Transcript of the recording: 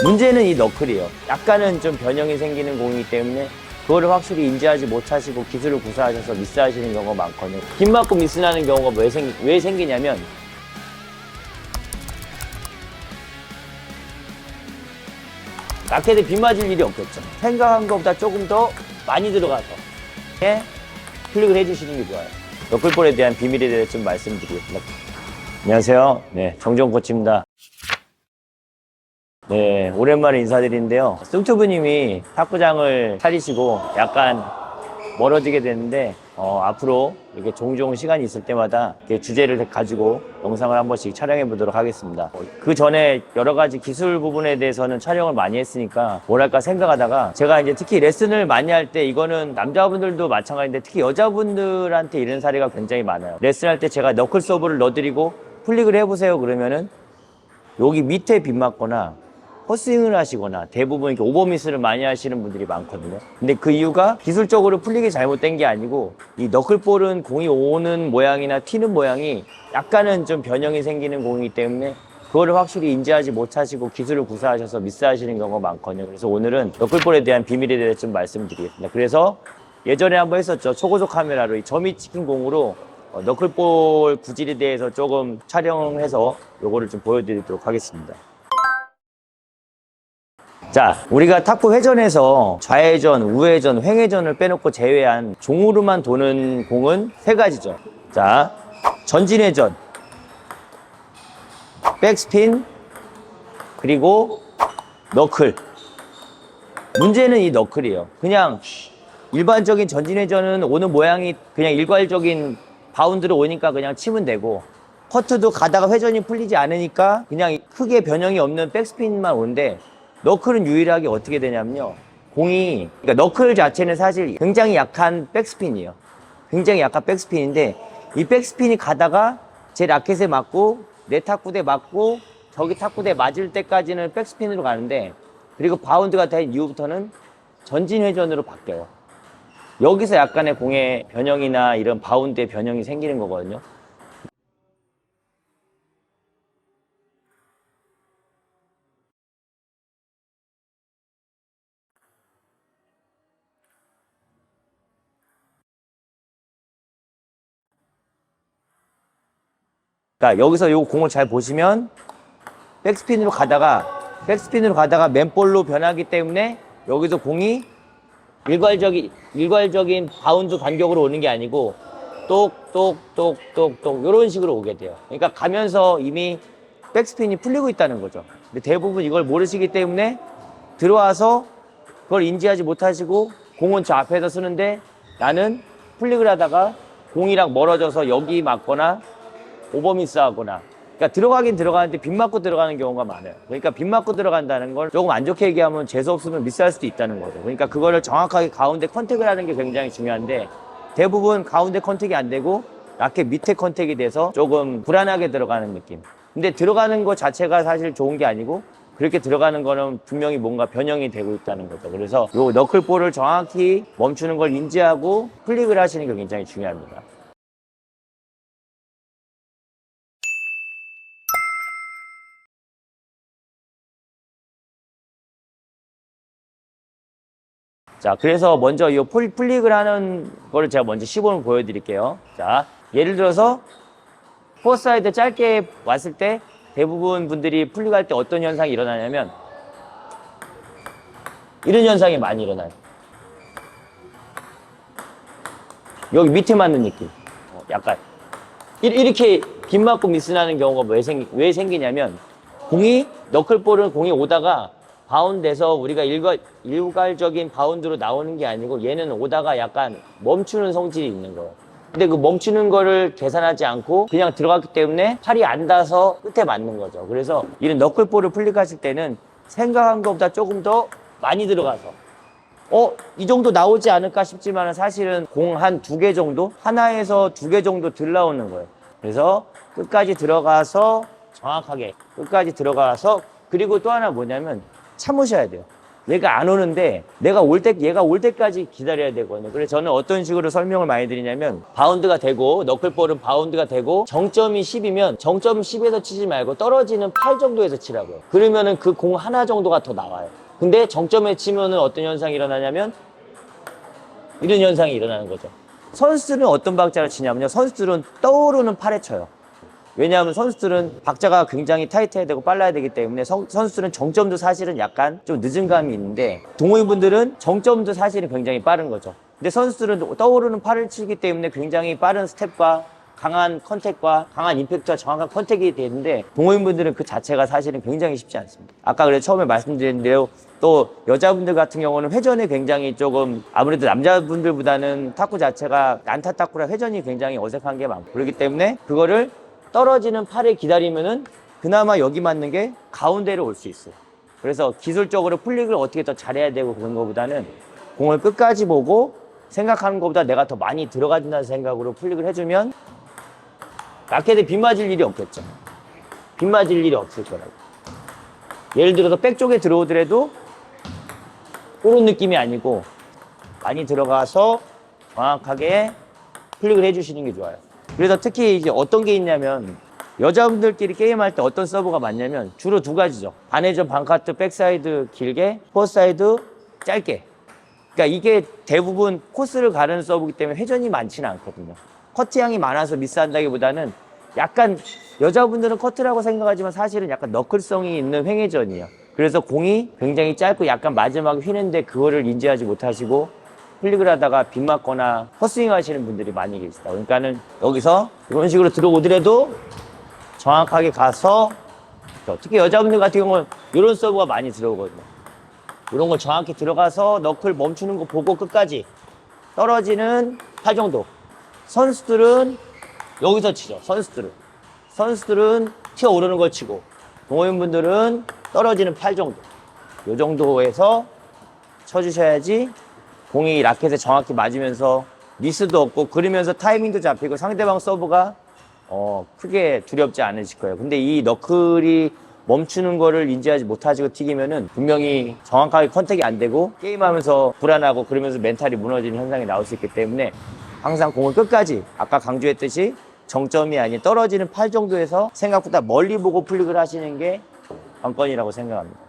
문제는 이 너클이에요. 약간은 좀 변형이 생기는 공이기 때문에 그거를 확실히 인지하지 못하시고 기술을 구사하셔서 미스하시는 경우가 많거든요. 빗 맞고 미스나는 경우가 왜 생기냐면 라켓에 빗 맞을 일이 없겠죠. 생각한 것보다 조금 더 많이 들어가서 클릭을 해주시는 게 좋아요. 너클볼에 대한 비밀에 대해서 좀 말씀드리겠습니다. 안녕하세요. 네, 정종 코치입니다. 네, 오랜만에 인사드리는데요. 뚱튜브님이 탁구장을 차리시고 약간 멀어지게 됐는데 앞으로 이렇게 종종 시간이 있을 때마다 이렇게 주제를 가지고 영상을 한 번씩 촬영해 보도록 하겠습니다. 그 전에 여러 가지 기술 부분에 대해서는 촬영을 많이 했으니까 뭐랄까 생각하다가 제가 이제 특히 레슨을 많이 할 때 이거는 남자분들도 마찬가지인데 특히 여자분들한테 이런 사례가 굉장히 많아요. 레슨할 때 제가 너클 서브를 넣어드리고 플릭을 해보세요 그러면은 여기 밑에 빗 맞거나 헛스윙을 하시거나 대부분 이렇게 오버미스를 많이 하시는 분들이 많거든요. 근데 그 이유가 기술적으로 플릭이 잘못된 게 아니고 이 너클볼은 공이 오는 모양이나 튀는 모양이 약간은 좀 변형이 생기는 공이기 때문에 그거를 확실히 인지하지 못하시고 기술을 구사하셔서 미스하시는 경우가 많거든요. 그래서 오늘은 너클볼에 대한 비밀에 대해서 좀 말씀드리겠습니다. 그래서 예전에 한번 했었죠. 초고속 카메라로 이 점이 찍힌 공으로 너클볼 구질에 대해서 조금 촬영해서 요거를 좀 보여드리도록 하겠습니다. 자, 우리가 탁구 회전에서 좌회전, 우회전, 횡회전을 빼놓고 제외한 종으로만 도는 공은 세 가지죠. 자, 전진회전, 백스핀, 그리고 너클. 문제는 이 너클이에요. 그냥 일반적인 전진회전은 오는 모양이 그냥 일괄적인 바운드로 오니까 그냥 치면 되고, 커트도 가다가 회전이 풀리지 않으니까 그냥 크게 변형이 없는 백스핀만 오는데, 너클은 유일하게 어떻게 되냐면요. 그러니까 너클 자체는 사실 굉장히 약한 백스핀이에요. 굉장히 약한 백스핀인데, 이 백스핀이 가다가 제 라켓에 맞고, 내 탁구대에 맞고, 저기 탁구대에 맞을 때까지는 백스핀으로 가는데, 그리고 바운드가 된 이후부터는 전진 회전으로 바뀌어요. 여기서 약간의 공의 변형이나 이런 바운드의 변형이 생기는 거거든요. 그러니까 여기서 이 공을 잘 보시면 백스핀으로 가다가 맨볼로 변하기 때문에 여기서 공이 일괄적인 바운드 간격으로 오는 게 아니고 똑똑똑똑똑 이런 식으로 오게 돼요. 그러니까 가면서 이미 백스핀이 풀리고 있다는 거죠. 근데 대부분 이걸 모르시기 때문에 들어와서 그걸 인지하지 못하시고 공은 저 앞에서 쓰는데 나는 플릭을 하다가 공이랑 멀어져서 여기 맞거나 오버미스 하거나, 그러니까 들어가긴 들어가는데 빗 맞고 들어가는 경우가 많아요. 그러니까 빗 맞고 들어간다는 걸 조금 안 좋게 얘기하면 재수 없으면 미스할 수도 있다는 거죠. 그러니까 그거를 정확하게 가운데 컨택을 하는 게 굉장히 중요한데, 대부분 가운데 컨택이 안 되고 라켓 밑에 컨택이 돼서 조금 불안하게 들어가는 느낌. 근데 들어가는 것 자체가 사실 좋은 게 아니고 그렇게 들어가는 거는 분명히 뭔가 변형이 되고 있다는 거죠. 그래서 요 너클볼을 정확히 멈추는 걸 인지하고 플릭을 하시는 게 굉장히 중요합니다. 자, 그래서 먼저 이 플릭을 하는 거를 제가 먼저 시범을 보여드릴게요. 자, 예를 들어서 포어사이드 짧게 왔을 때 대부분 분들이 플릭할 때 어떤 현상이 일어나냐면 이런 현상이 많이 일어나요. 여기 밑에 맞는 느낌. 약간 이렇게 빗 맞고 미스나는 경우가 왜 생기냐면 너클볼은 공이 오다가 바운드에서 우리가 일괄적인 바운드로 나오는 게 아니고 얘는 오다가 약간 멈추는 성질이 있는 거예요. 근데 그 멈추는 거를 계산하지 않고 그냥 들어갔기 때문에 팔이 안 닿아서 끝에 맞는 거죠. 그래서 이런 너클볼을 플릭하실 때는 생각한 것보다 조금 더 많이 들어가서 이 정도 나오지 않을까 싶지만 사실은 공 한 2개 정도? 하나에서 2개 정도 덜 나오는 거예요. 그래서 끝까지 들어가서 정확하게 끝까지 들어가서, 그리고 또 하나 뭐냐면 참으셔야 돼요. 얘가 안 오는데 얘가 올 때까지 기다려야 되거든요. 그래서 저는 어떤 식으로 설명을 많이 드리냐면 바운드가 되고 너클볼은 바운드가 되고 정점이 10이면 정점 10에서 치지 말고 떨어지는 8 정도에서 치라고요. 그러면은 그 공 하나 정도가 더 나와요. 근데 정점에 치면은 어떤 현상이 일어나냐면 이런 현상이 일어나는 거죠. 선수들은 어떤 박자를 치냐면요. 선수들은 떠오르는 8에 쳐요. 왜냐하면 선수들은 박자가 굉장히 타이트해야 되고 빨라야 되기 때문에 선수들은 정점도 사실은 약간 좀 늦은 감이 있는데 동호인분들은 정점도 사실은 굉장히 빠른 거죠. 근데 선수들은 떠오르는 팔을 치기 때문에 굉장히 빠른 스텝과 강한 컨택과 강한 임팩트와 정확한 컨택이 되는데 동호인분들은 그 자체가 사실은 굉장히 쉽지 않습니다. 아까 그래서 처음에 말씀드린 대로 또 여자분들 같은 경우는 회전이 굉장히 조금 아무래도 남자분들보다는 탁구 자체가 난타 탁구라 회전이 굉장히 어색한 게 많고 그렇기 때문에 그거를 떨어지는 팔을 기다리면은 그나마 여기 맞는 게 가운데로 올 수 있어요. 그래서 기술적으로 플릭을 어떻게 더 잘해야 되고 그런 것보다는 공을 끝까지 보고 생각하는 것보다 내가 더 많이 들어가진다는 생각으로 플릭을 해주면 라켓에 빗 맞을 일이 없겠죠. 빗 맞을 일이 없을 거라고. 예를 들어서 백 쪽에 들어오더라도 그런 느낌이 아니고 많이 들어가서 정확하게 플릭을 해주시는 게 좋아요. 그래서 특히 이제 어떤 게 있냐면 여자분들끼리 게임할 때 어떤 서브가 맞냐면 주로 두 가지죠. 반회전, 반카트, 백사이드 길게, 포사이드 짧게. 그러니까 이게 대부분 코스를 가르는 서브이기 때문에 회전이 많지는 않거든요. 커트량이 많아서 미스한다기보다는 약간 여자분들은 커트라고 생각하지만 사실은 약간 너클성이 있는 횡회전이에요. 그래서 공이 굉장히 짧고 약간 마지막에 휘는데 그거를 인지하지 못하시고 플릭을 하다가 빗 맞거나 헛스윙 하시는 분들이 많이 계시다. 그러니까는 여기서 이런 식으로 들어오더라도 정확하게 가서 특히 여자분들 같은 경우는 이런 서브가 많이 들어오거든요. 이런 거 정확히 들어가서 너클 멈추는 거 보고 끝까지 떨어지는 8 정도. 선수들은 여기서 치죠. 선수들은 튀어오르는 걸 치고 동호인분들은 떨어지는 8 정도. 이 정도에서 쳐주셔야지 공이 라켓에 정확히 맞으면서 미스도 없고 그러면서 타이밍도 잡히고 상대방 서브가 크게 두렵지 않으실 거예요. 근데 이 너클이 멈추는 거를 인지하지 못하시고 튀기면은 분명히 정확하게 컨택이 안 되고 게임하면서 불안하고 그러면서 멘탈이 무너지는 현상이 나올 수 있기 때문에 항상 공을 끝까지 아까 강조했듯이 정점이 아닌 떨어지는 8 정도에서 생각보다 멀리 보고 플릭을 하시는 게 관건이라고 생각합니다.